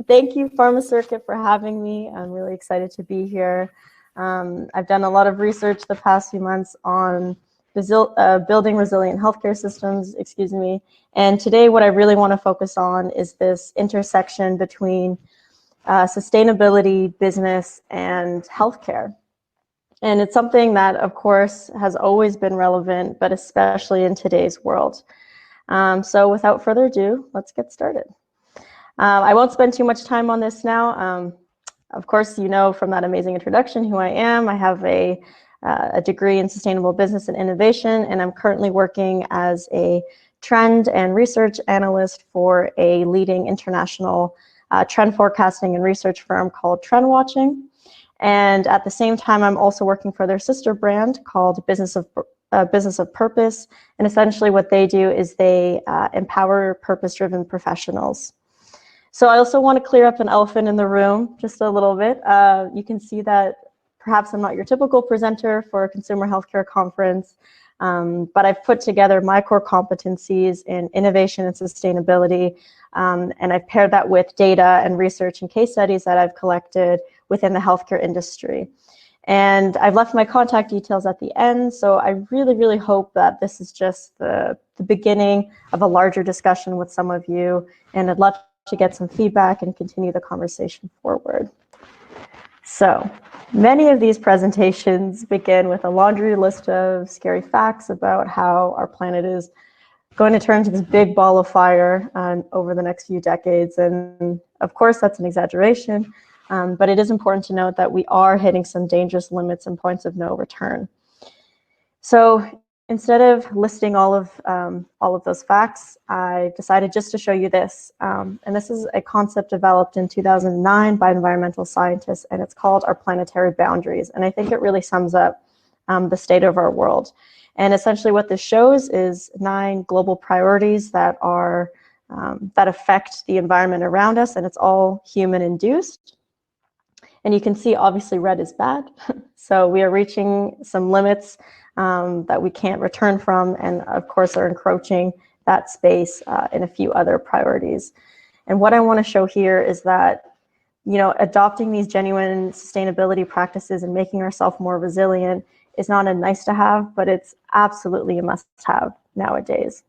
Thank you, Pharmacircuit, for having me. I'm really excited to be here. I've done a lot of research the past few months on building resilient healthcare systems, and today what I really want to focus on is this intersection between sustainability, business, and healthcare. And it's something that, of course, has always been relevant, but especially in today's world. So without further ado, let's get started. I won't spend too much time on this now. Of course, you know from that amazing introduction who I am. I have a degree in sustainable business and innovation, and I'm currently working as a trend and research analyst for a leading international trend forecasting and research firm called Trend Watching. And at the same time, I'm also working for their sister brand called Business of Purpose. And essentially what they do is they empower purpose-driven professionals. So I also want to clear up an elephant in the room just a little bit. You can see that perhaps I'm not your typical presenter for a consumer healthcare conference, but I've put together my core competencies in innovation and sustainability, and I've paired that with data and research and case studies that I've collected within the healthcare industry. And I've left my contact details at the end, so I really, really hope that this is just the beginning of a larger discussion with some of you, and I'd love to get some feedback and continue the conversation forward. So many of these presentations begin with a laundry list of scary facts about how our planet is going to turn into this big ball of fire over the next few decades. And of course, that's an exaggeration, but it is important to note that we are hitting some dangerous limits and points of no return. So instead of listing all of those facts, I decided just to show you this. And this is a concept developed in 2009 by environmental scientists, and it's called our Planetary Boundaries. And I think it really sums up the state of our world. And essentially what this shows is 9 global priorities that are that affect the environment around us, and it's all human-induced. And you can see, obviously, red is bad. So we are reaching some limits that we can't return from, and of course are encroaching that space in a few other priorities. And what I want to show here is that, you know, adopting these genuine sustainability practices and making ourselves more resilient is not a nice to have, but it's absolutely a must have nowadays.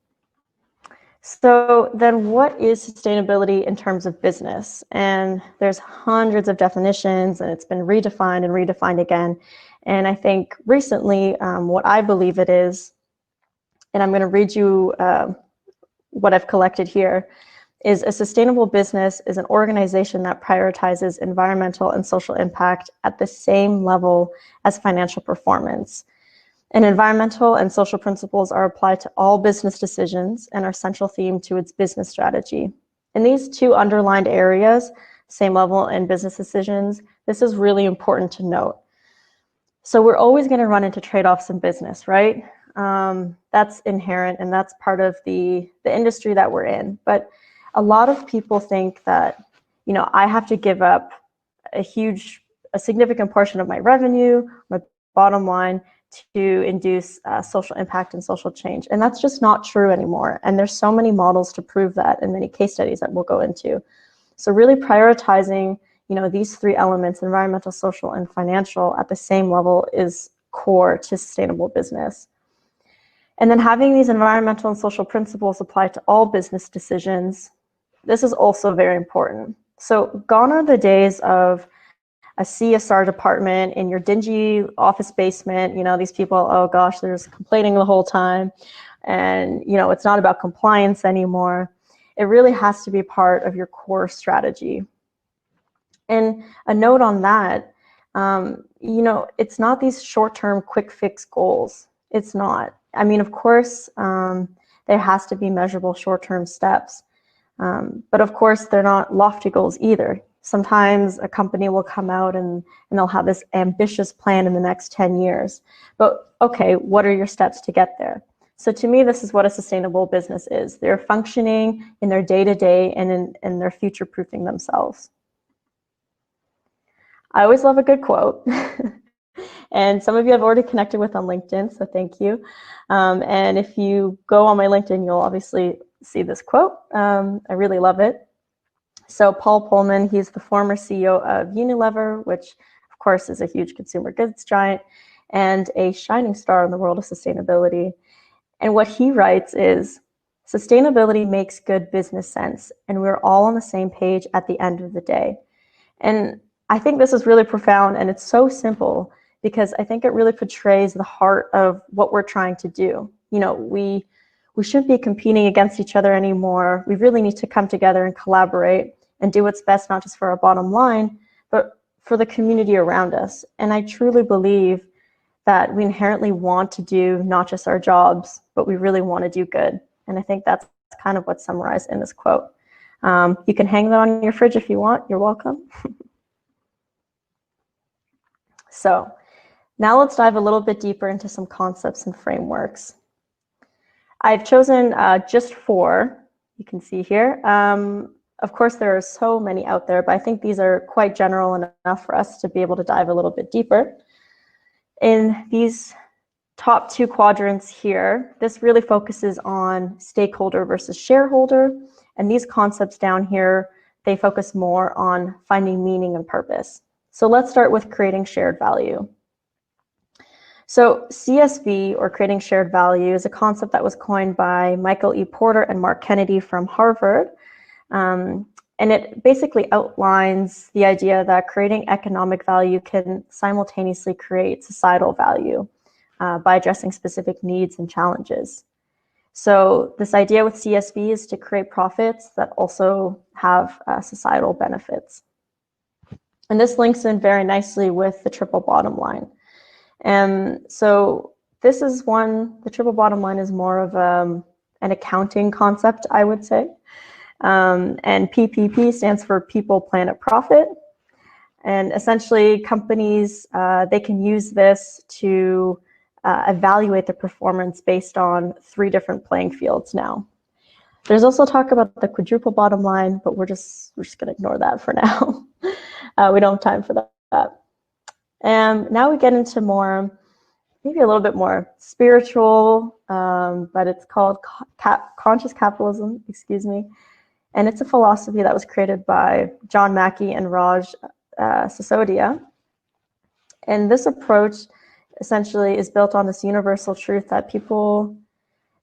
So then what is sustainability in terms of business? And there's hundreds of definitions, and it's been redefined and redefined again. And I think recently what I believe it is, and I'm going to read you what I've collected here, is a sustainable business is an organization that prioritizes environmental and social impact at the same level as financial performance. And environmental and social principles are applied to all business decisions and are central theme to its business strategy. In these 2 underlined areas, same level and business decisions, this is really important to note. So we're always going to run into trade-offs in business, right? That's inherent, and that's part of the industry that we're in. But a lot of people think that, you know, I have to give up a significant portion of my revenue, my bottom line, to induce social impact and social change. And that's just not true anymore. And there's so many models to prove that and many case studies that we'll go into. So really prioritizing, you know, these 3 elements, environmental, social, and financial, at the same level is core to sustainable business. And then having these environmental and social principles apply to all business decisions, this is also very important. So gone are the days of a CSR department in your dingy office basement. You know, these people, oh gosh, they're just complaining the whole time. And, you know, it's not about compliance anymore. It really has to be part of your core strategy. And a note on that, you know, it's not these short-term quick fix goals. It's not. I mean, of course, there has to be measurable short-term steps. But of course, they're not lofty goals either. Sometimes a company will come out and they'll have this ambitious plan in the next 10 years. But okay, what are your steps to get there? So to me, this is what a sustainable business is. They're functioning in their day-to-day and they're future-proofing themselves. I always love a good quote. And some of you I've already connected with on LinkedIn, so thank you. And if you go on my LinkedIn, you'll obviously see this quote. I really love it. So Paul Pullman, he's the former CEO of Unilever, which of course is a huge consumer goods giant and a shining star in the world of sustainability. And what he writes is, sustainability makes good business sense, and we're all on the same page at the end of the day. And I think this is really profound, and it's so simple because I think it really portrays the heart of what we're trying to do. You know, we shouldn't be competing against each other anymore. We really need to come together and collaborate and do what's best, not just for our bottom line, but for the community around us. And I truly believe that we inherently want to do not just our jobs, but we really want to do good. And I think that's kind of what's summarized in this quote. You can hang that on your fridge if you want. You're welcome. So now let's dive a little bit deeper into some concepts and frameworks. I've chosen just 4, you can see here. Of course, there are so many out there, but I think these are quite general enough for us to be able to dive a little bit deeper. In these top 2 quadrants here, this really focuses on stakeholder versus shareholder. And these concepts down here, they focus more on finding meaning and purpose. So let's start with creating shared value. So CSV, or creating shared value, is a concept that was coined by Michael E. Porter and Mark Kennedy from Harvard. And it basically outlines the idea that creating economic value can simultaneously create societal value by addressing specific needs and challenges. So this idea with CSV is to create profits that also have societal benefits. And this links in very nicely with the triple bottom line. And so this is the triple bottom line is more of an accounting concept, I would say. And PPP stands for People, Planet, Profit. And essentially companies, they can use this to evaluate the performance based on 3 different playing fields now. There's also talk about the quadruple bottom line, but we're just going to ignore that for now. We don't have time for that. And now we get into maybe a little bit more spiritual, but it's called conscious capitalism, excuse me. And it's a philosophy that was created by John Mackey and Raj Sisodia. And this approach essentially is built on this universal truth that people,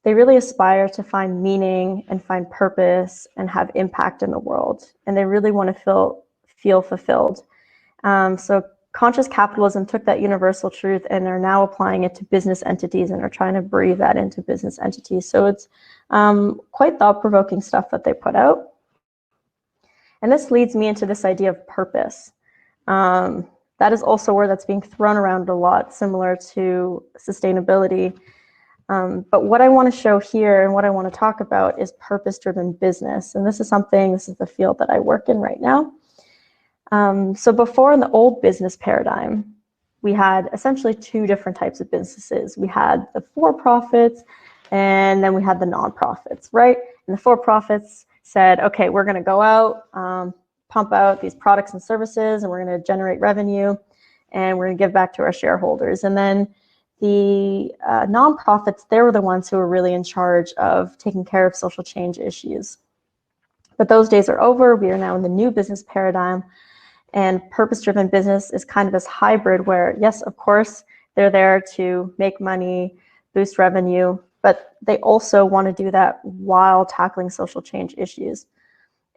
they really aspire to find meaning and find purpose and have impact in the world. And they really want to feel fulfilled. So conscious capitalism took that universal truth and are now applying it to business entities and are trying to breathe that into business entities. So it's quite thought-provoking stuff that they put out. And this leads me into this idea of purpose. That is also a word that's being thrown around a lot, similar to sustainability. But what I want to show here and what I want to talk about is purpose-driven business. And this is the field that I work in right now. So before, in the old business paradigm, we had essentially 2 different types of businesses. We had the for-profits, and then we had the non-profits, right? And the for-profits said, okay, we're going to go out, pump out these products and services, and we're going to generate revenue, and we're going to give back to our shareholders. And then the nonprofits, they were the ones who were really in charge of taking care of social change issues. But those days are over. We are now in the new business paradigm, and purpose-driven business is kind of this hybrid where, yes, of course, they're there to make money, boost revenue, but they also want to do that while tackling social change issues.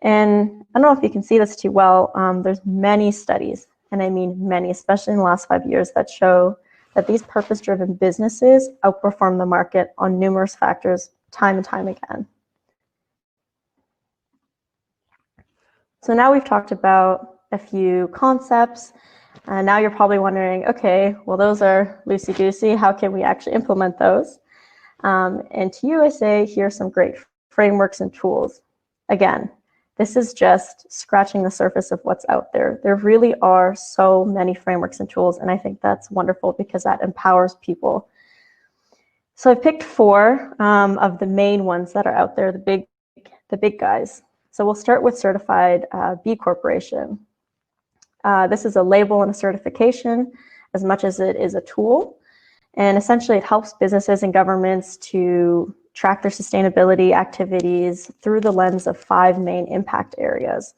And I don't know if you can see this too well. There's many studies, and I mean many, especially in the last 5 years, that show that these purpose-driven businesses outperform the market on numerous factors time and time again. So now we've talked about a few concepts. Now you're probably wondering, okay, well, those are loosey-goosey. How can we actually implement those? And to you, I say, here are some great frameworks and tools. Again, this is just scratching the surface of what's out there. There really are so many frameworks and tools, and I think that's wonderful because that empowers people. So I picked 4 of the main ones that are out there, the big guys. So we'll start with certified B Corporation. This is a label and a certification as much as it is a tool. And essentially it helps businesses and governments to track their sustainability activities through the lens of 5 main impact areas.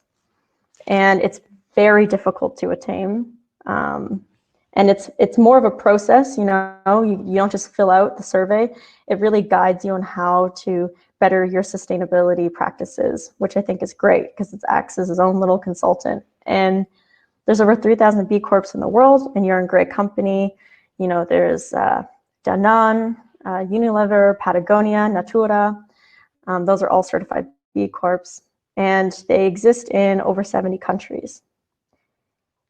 and it's very difficult to attain. And it's more of a process, you don't just fill out the survey. It really guides you on how to better your sustainability practices, which I think is great because it acts as its own little consultant. And there's over 3,000 B Corps in the world, and you're in great company. There's Danone, Unilever, Patagonia, Natura. Those are all certified B Corps, and they exist in over 70 countries.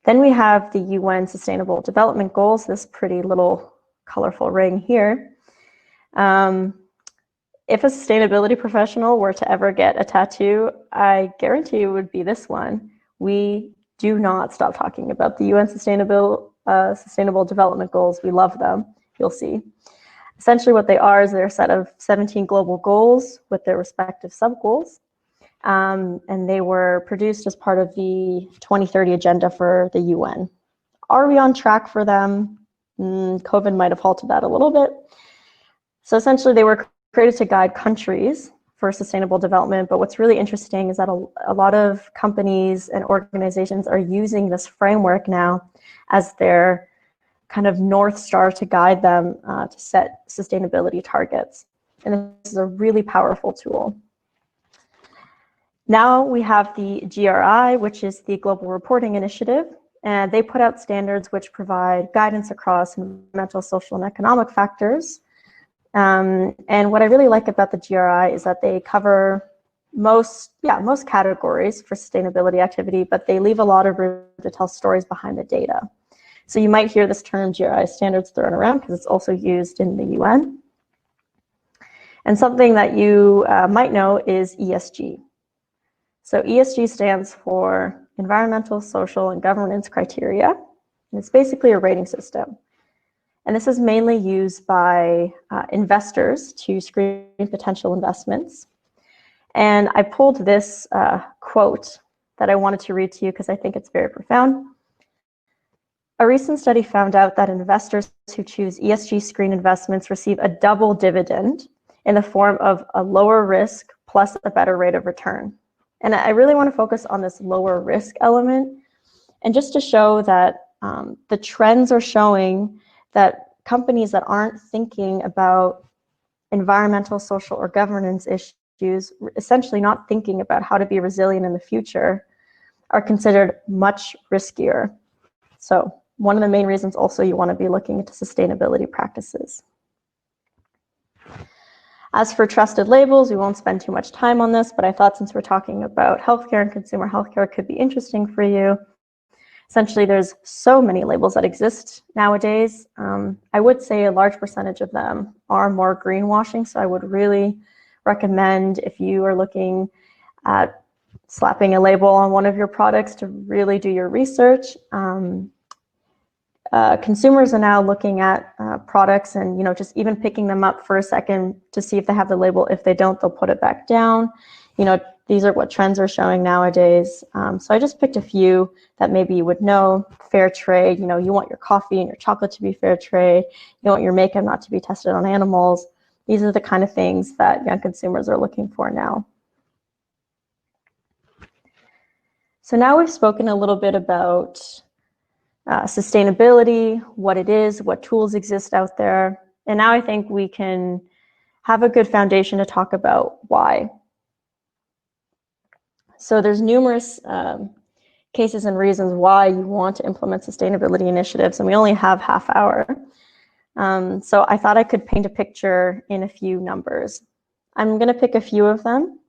Then we have the UN Sustainable Development Goals, this pretty little colorful ring here. If a sustainability professional were to ever get a tattoo, I guarantee it would be this one. We do not stop talking about the UN Sustainable Development Goals. We love them, you'll see. Essentially what they are is they're a set of 17 global goals with their respective sub-goals. And they were produced as part of the 2030 agenda for the UN. Are we on track for them? COVID might have halted that a little bit. So essentially they were created to guide countries for sustainable development, but what's really interesting is that a lot of companies and organizations are using this framework now as their kind of North Star to guide them to set sustainability targets. And this is a really powerful tool. Now we have the GRI, which is the Global Reporting Initiative, and they put out standards which provide guidance across environmental, social, and economic factors. And what I really like about the GRI is that they cover most categories for sustainability activity, but they leave a lot of room to tell stories behind the data. So you might hear this term GRI standards thrown around because it's also used in the UN. And something that you might know is ESG. So ESG stands for Environmental, Social, and Governance Criteria. And it's basically a rating system. And this is mainly used by investors to screen potential investments. And I pulled this quote that I wanted to read to you because I think it's very profound. A recent study found out that investors who choose ESG screen investments receive a double dividend in the form of a lower risk plus a better rate of return. And I really want to focus on this lower risk element, and just to show that the trends are showing that companies that aren't thinking about environmental, social, or governance issues, essentially not thinking about how to be resilient in the future, are considered much riskier. So one of the main reasons also you want to be looking into sustainability practices. As for trusted labels, we won't spend too much time on this, but I thought since we're talking about healthcare and consumer healthcare, it could be interesting for you. Essentially, there's so many labels that exist nowadays. I would say a large percentage of them are more greenwashing, so I would really recommend, if you are looking at slapping a label on one of your products, to really do your research. Consumers are now looking at products and just even picking them up for a second to see if they have the label. If they don't, they'll put it back down. These are what trends are showing nowadays. So I just picked a few that maybe you would know. Fair trade, you want your coffee and your chocolate to be fair trade. You want your makeup not to be tested on animals. These are the kind of things that young consumers are looking for now. So now we've spoken a little bit about sustainability, what it is, what tools exist out there. And now I think we can have a good foundation to talk about why. So there's numerous cases and reasons why you want to implement sustainability initiatives, and we only have half hour. So I thought I could paint a picture in a few numbers. I'm going to pick a few of them,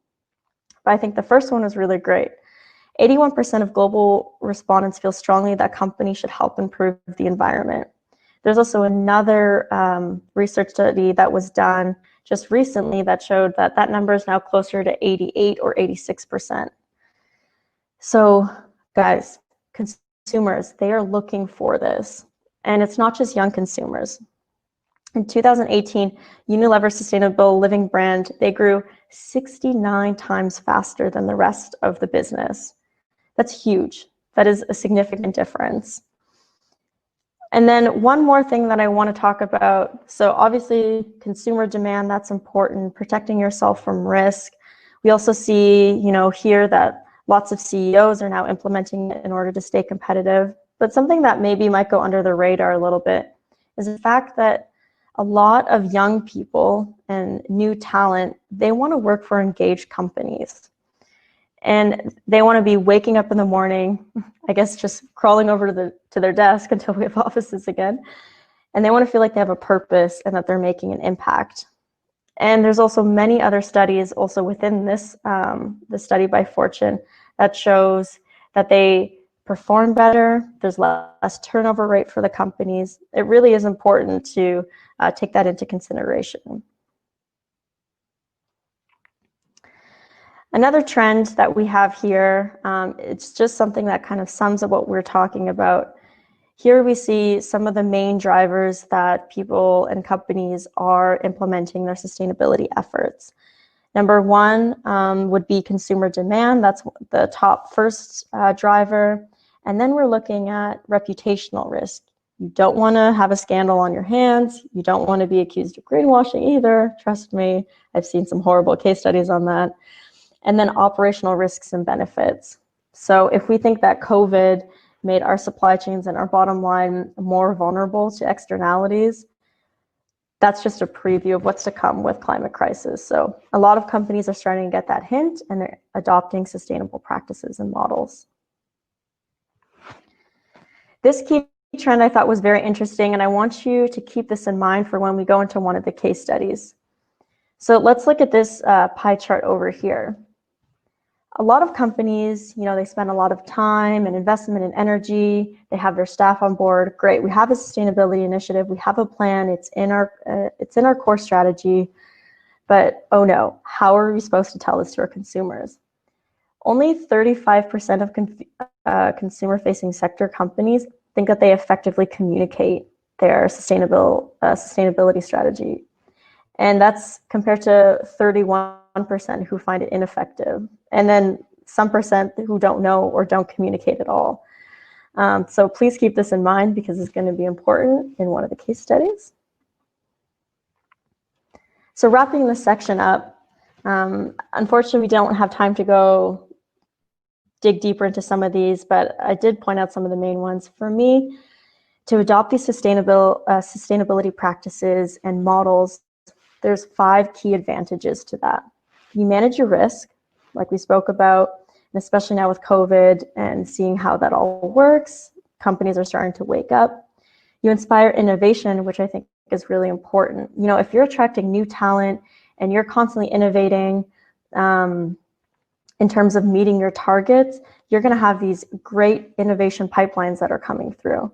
but I think the first one is really great. 81% of global respondents feel strongly that companies should help improve the environment. There's also another research study that was done just recently that showed that that number is now closer to 88 or 86%. So guys, consumers, they are looking for this. And it's not just young consumers. In 2018, Unilever Sustainable Living brand, they grew 69 times faster than the rest of the business. That's huge. That is a significant difference. And then one more thing that I want to talk about. So obviously consumer demand, that's important, protecting yourself from risk. We also see, here that Lots of CEOs are now implementing it in order to stay competitive. But something that maybe might go under the radar a little bit is the fact that a lot of young people and new talent, they want to work for engaged companies. And they want to be waking up in the morning, I guess just crawling over to their desk until we have offices again. And they want to feel like they have a purpose and that they're making an impact. And there's also many other studies also within this, the study by Fortune, that shows that they perform better, there's less turnover rate for the companies. It really is important to take that into consideration. Another trend that we have here, it's just something that kind of sums up what we're talking about. Here we see some of the main drivers that people and companies are implementing their sustainability efforts. Number one would be consumer demand. That's the top first driver. And then we're looking at reputational risk. You don't want to have a scandal on your hands. You don't want to be accused of greenwashing either. Trust me, I've seen some horrible case studies on that. And then operational risks and benefits. So if we think that COVID made our supply chains and our bottom line more vulnerable to externalities, that's just a preview of what's to come with climate crisis. So a lot of companies are starting to get that hint and they're adopting sustainable practices and models. This key trend I thought was very interesting, and I want you to keep this in mind for when we go into one of the case studies. So let's look at this pie chart over here. A lot of companies, they spend a lot of time and investment and energy. They have their staff on board. Great, we have a sustainability initiative. We have a plan. It's in our core strategy. But oh no, how are we supposed to tell this to our consumers? Only 35% of consumer-facing sector companies think that they effectively communicate their sustainability strategy. And that's compared to 31% who find it ineffective. And then some percent who don't know or don't communicate at all. So please keep this in mind because it's going to be important in one of the case studies. So wrapping this section up, unfortunately, we don't have time to go dig deeper into some of these, but I did point out some of the main ones. For me, to adopt these sustainability practices and models, there's 5 key advantages to that. You manage your risk, like we spoke about, and especially now with COVID and seeing how that all works, companies are starting to wake up. You inspire innovation, which I think is really important. If you're attracting new talent and you're constantly innovating in terms of meeting your targets, you're going to have these great innovation pipelines that are coming through.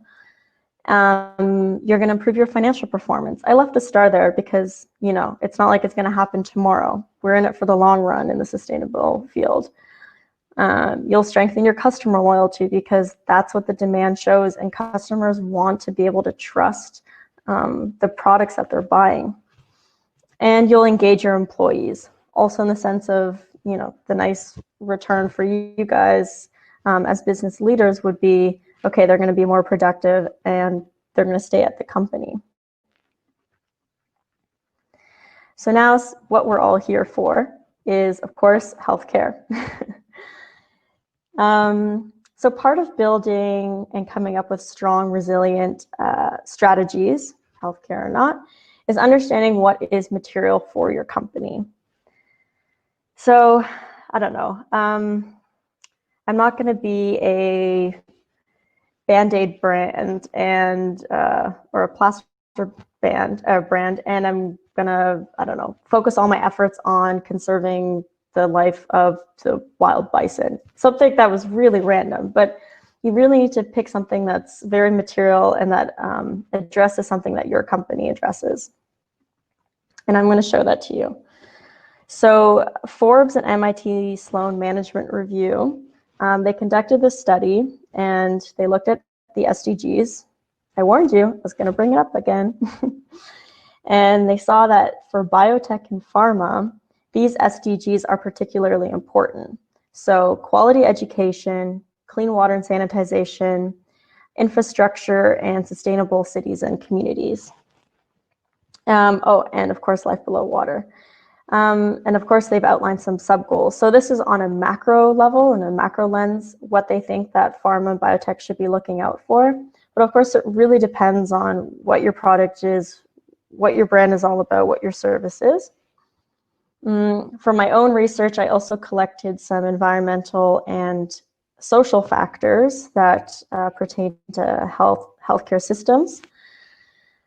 You're going to improve your financial performance. I left a star there because, it's not like it's going to happen tomorrow. We're in it for the long run in the sustainable field. You'll strengthen your customer loyalty because that's what the demand shows, and customers want to be able to trust the products that they're buying. And you'll engage your employees, also in the sense of, the nice return for you guys as business leaders would be, okay, they're going to be more productive and they're going to stay at the company. So now what we're all here for is, of course, healthcare. So part of building and coming up with strong, resilient strategies, healthcare or not, is understanding what is material for your company. So I don't know. I'm not going to be a Band-Aid brand or a plaster brand, and I'm gonna, focus all my efforts on conserving the life of the wild bison. Something that was really random, but you really need to pick something that's very material and that addresses something that your company addresses. And I'm going to show that to you. So Forbes and MIT Sloan Management Review, they conducted this study and they looked at the SDGs. I warned you, I was going to bring it up again. And they saw that for biotech and pharma, these SDGs are particularly important. So quality education, clean water and sanitization, infrastructure, and sustainable cities and communities. And of course, life below water. And of course, they've outlined some sub-goals. So this is on a macro level and a macro lens, what they think that pharma and biotech should be looking out for. But of course, it really depends on what your product is, what your brand is all about, what your service is. For my own research, I also collected some environmental and social factors that pertain to healthcare systems.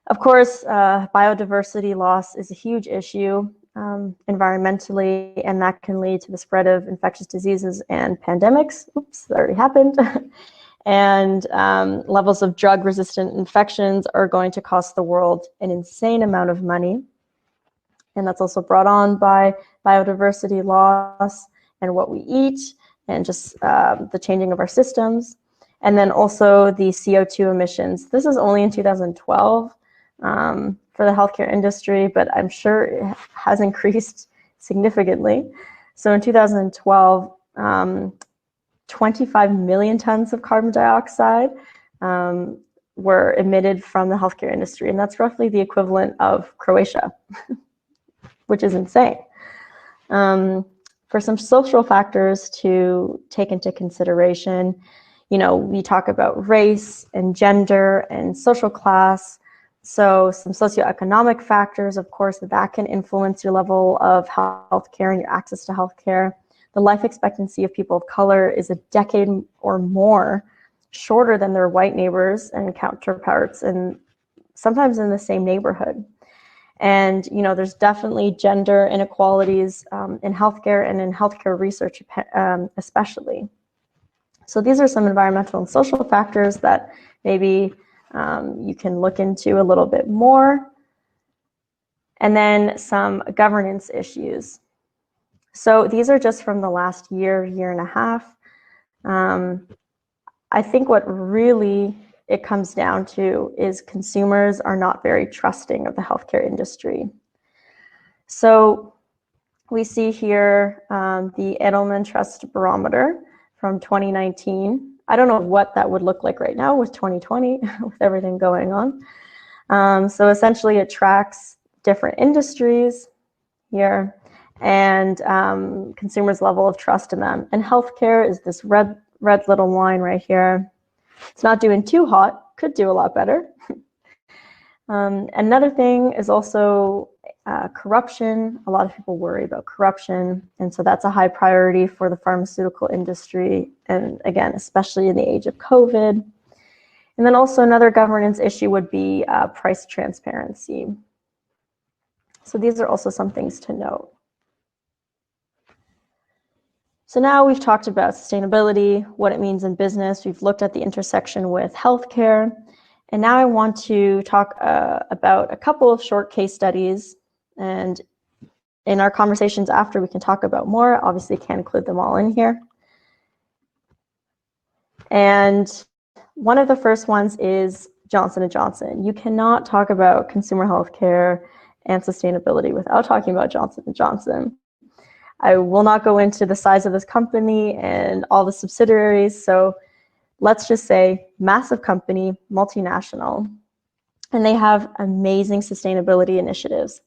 Of course, biodiversity loss is a huge issue environmentally, and that can lead to the spread of infectious diseases and pandemics. Oops, that already happened. And levels of drug-resistant infections are going to cost the world an insane amount of money. And that's also brought on by biodiversity loss and what we eat, and just the changing of our systems. And then also the CO2 emissions. This is only in 2012 for the healthcare industry, but I'm sure it has increased significantly. So in 2012, 25 million tons of carbon dioxide were emitted from the healthcare industry, and that's roughly the equivalent of Croatia, which is insane. For some social factors to take into consideration, we talk about race and gender and social class. So some socioeconomic factors, of course, that can influence your level of healthcare and your access to healthcare. The life expectancy of people of color is a decade or more shorter than their white neighbors and counterparts, and sometimes in the same neighborhood. And, there's definitely gender inequalities in healthcare and in healthcare research especially. So these are some environmental and social factors that maybe you can look into a little bit more. And then some governance issues. So these are just from the last year and a half. I think what really it comes down to is consumers are not very trusting of the healthcare industry. So we see here the Edelman Trust Barometer from 2019. I don't know what that would look like right now with 2020, with everything going on. So essentially it tracks different industries here and consumers' level of trust in them. And healthcare is this red little line right here. It's not doing too hot, could do a lot better. Another thing is also corruption. A lot of people worry about corruption, and so that's a high priority for the pharmaceutical industry, and again, especially in the age of COVID. And then also another governance issue would be price transparency. So these are also some things to note. So now we've talked about sustainability, what it means in business. We've looked at the intersection with healthcare. And now I want to talk about a couple of short case studies. And in our conversations after, we can talk about more. Obviously, can't include them all in here. And one of the first ones is Johnson & Johnson. You cannot talk about consumer healthcare and sustainability without talking about Johnson & Johnson. I will not go into the size of this company and all the subsidiaries. So let's just say massive company, multinational, and they have amazing sustainability initiatives.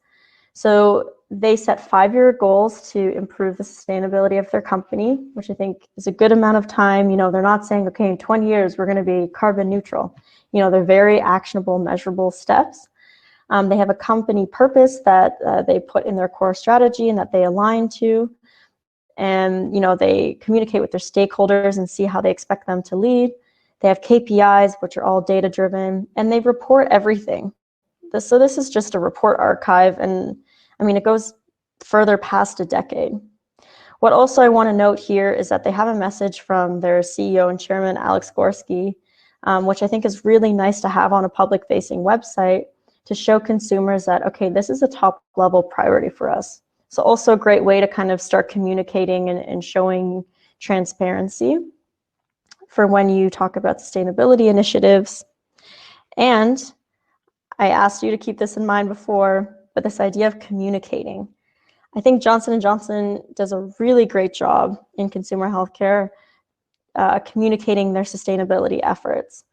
So they set 5-year goals to improve the sustainability of their company, which I think is a good amount of time. They're not saying, okay, in 20 years, we're going to be carbon neutral. They're very actionable, measurable steps. They have a company purpose that they put in their core strategy and that they align to. And, they communicate with their stakeholders and see how they expect them to lead. They have KPIs, which are all data-driven, and they report everything. So this is just a report archive, and it goes further past a decade. What also I want to note here is that they have a message from their CEO and chairman, Alex Gorski, which I think is really nice to have on a public-facing website to show consumers that, okay, this is a top-level priority for us. So also a great way to kind of start communicating and showing transparency for when you talk about sustainability initiatives. And I asked you to keep this in mind before, but this idea of communicating. I think Johnson & Johnson does a really great job in consumer healthcare communicating their sustainability efforts.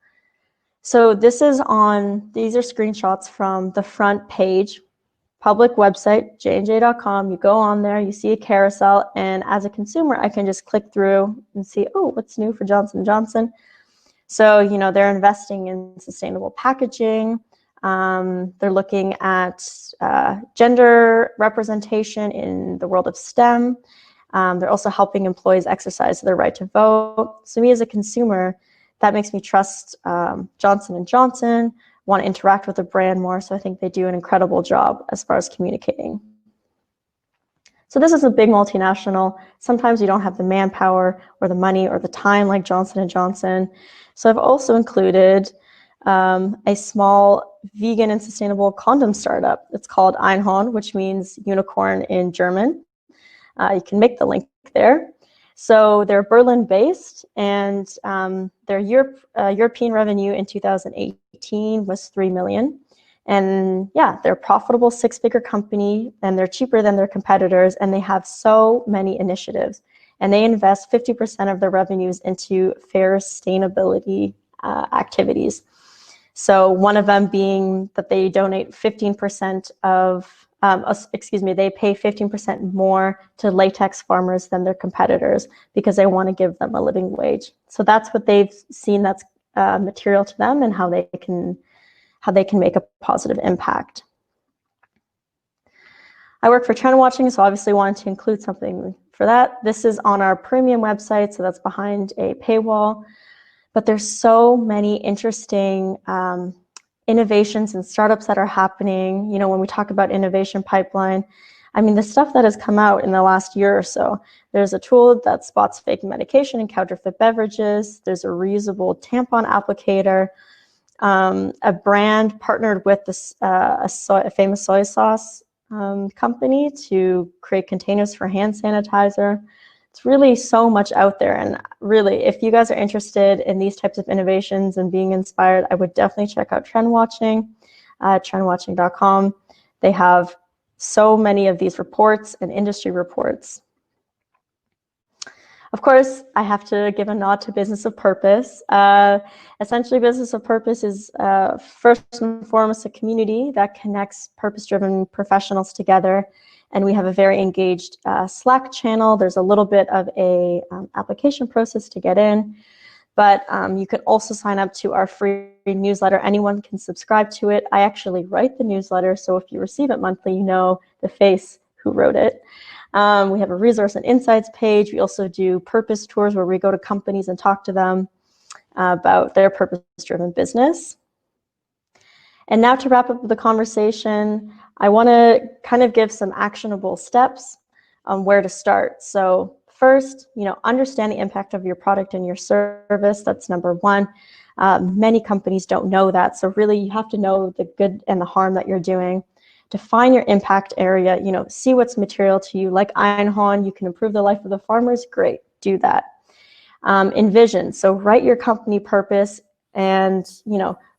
So these are screenshots from the front page public website, jnj.com. You go on there, you see a carousel, and as a consumer, I can just click through and see, oh, what's new for Johnson & Johnson? So, they're investing in sustainable packaging. They're looking at gender representation in the world of STEM. They're also helping employees exercise their right to vote. So me as a consumer, that makes me trust Johnson & Johnson, want to interact with the brand more. So I think they do an incredible job as far as communicating. So this is a big multinational. Sometimes you don't have the manpower or the money or the time like Johnson & Johnson. So I've also included a small vegan and sustainable condom startup. It's called Einhorn, which means unicorn in German. You can make the link there. So they're Berlin-based, and their European revenue in 2018 was 3 million. And yeah, they're a profitable 6-figure company, and they're cheaper than their competitors, and they have so many initiatives. And they invest 50% of their revenues into fair sustainability activities. So one of them being that they donate 15% of, they pay 15% more to latex farmers than their competitors because they want to give them a living wage. So that's what they've seen that's material to them and how they can make a positive impact. I work for Trend Watching, so obviously wanted to include something for that. This is on our premium website, so that's behind a paywall. But there's so many interesting innovations and startups that are happening. When we talk about innovation pipeline, I mean, the stuff that has come out in the last year or so, there's a tool that spots fake medication and counterfeit beverages. There's a reusable tampon applicator. A brand partnered with a famous soy sauce company to create containers for hand sanitizer. It's really so much out there, and really, if you guys are interested in these types of innovations and being inspired, I would definitely check out Trend Watching, trendwatching.com. They have so many of these reports and industry reports. Of course, I have to give a nod to Business of Purpose. Essentially, Business of Purpose is first and foremost a community that connects purpose-driven professionals together. And we have a very engaged Slack channel. There's a little bit of a application process to get in, but you can also sign up to our free newsletter. Anyone can subscribe to it. I actually write the newsletter, so if you receive it monthly, you know the face who wrote it. We have a resource and insights page. We also do purpose tours where we go to companies and talk to them about their purpose-driven business. And now to wrap up the conversation, I want to kind of give some actionable steps on where to start. So first, understand the impact of your product and your service. That's number one. Many companies don't know that. So really, you have to know the good and the harm that you're doing. Define your impact area, see what's material to you. Like Einhorn, you can improve the life of the farmers. Great, do that. Envision, so write your company purpose and,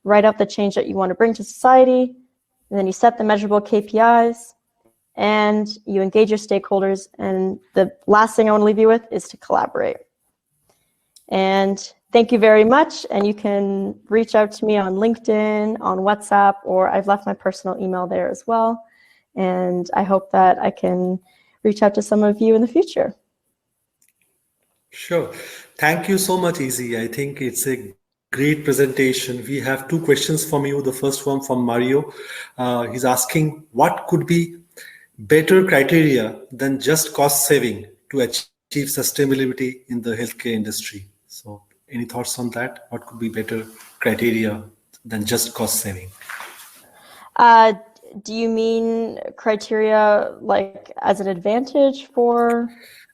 write out the change that you want to bring to society. And then you set the measurable KPIs and you engage your stakeholders. And the last thing I want to leave you with is to collaborate. And thank you very much. And you can reach out to me on LinkedIn, on WhatsApp, or I've left my personal email there as well. And I hope that I can reach out to some of you in the future. Sure. Thank you so much, Izzy. I think it's a great presentation. We have 2 questions from you. The first one from Mario. He's asking, what could be better criteria than just cost saving to achieve sustainability in the healthcare industry? So any thoughts on that? What could be better criteria than just cost saving? Do you mean criteria like as an advantage for?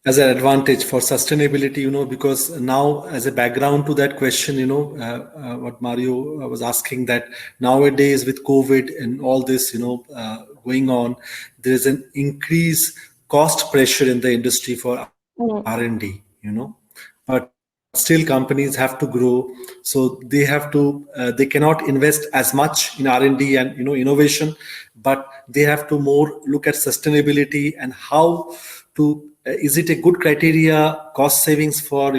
As an advantage for sustainability, because now as a background to that question, what Mario was asking, that nowadays with COVID and all this, going on, there is an increased cost pressure in the industry for R&D, but still companies have to grow. So they have to, they cannot invest as much in R&D and, innovation, but they have to more look at sustainability and how to, is it a good criteria, cost savings for,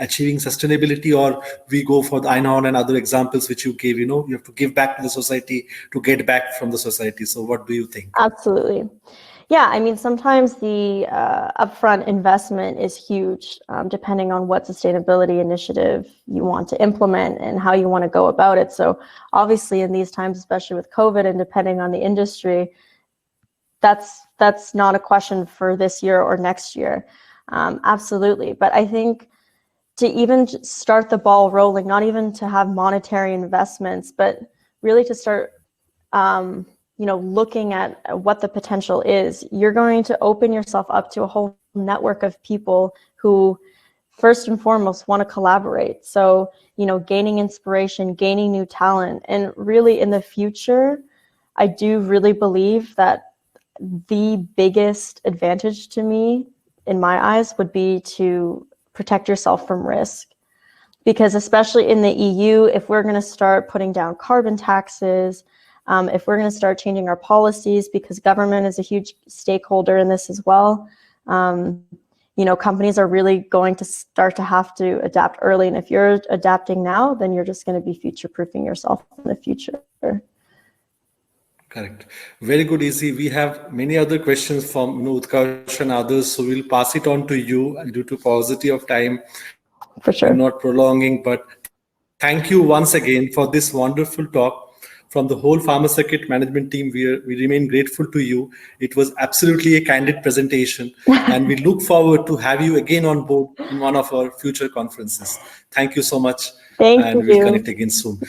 achieving sustainability, or we go for the Einhorn and other examples which you gave, you have to give back to the society to get back from the society. So what do you think? Absolutely. Yeah, I mean, sometimes the upfront investment is huge, depending on what sustainability initiative you want to implement and how you want to go about it. So obviously in these times, especially with COVID and depending on the industry, that's not a question for this year or next year. Absolutely. But I think to even start the ball rolling, not even to have monetary investments, but really to start looking at what the potential is, you're going to open yourself up to a whole network of people who first and foremost want to collaborate. So, gaining inspiration, gaining new talent, and really in the future, I do really believe that the biggest advantage to me, in my eyes, would be to protect yourself from risk. Because especially in the EU, if we're going to start putting down carbon taxes, if we're going to start changing our policies, because government is a huge stakeholder in this as well, companies are really going to start to have to adapt early. And if you're adapting now, then you're just going to be future-proofing yourself in the future. Correct. Very good, Izzy. We have many other questions from Utkarsh and others, so we'll pass it on to you due to paucity of time. For sure. I'm not prolonging, but thank you once again for this wonderful talk. From the whole Pharmacircuit management team, we remain grateful to you. It was absolutely a candid presentation, and we look forward to have you again on board in one of our future conferences. Thank you so much, Thank and you. we'll connect again soon.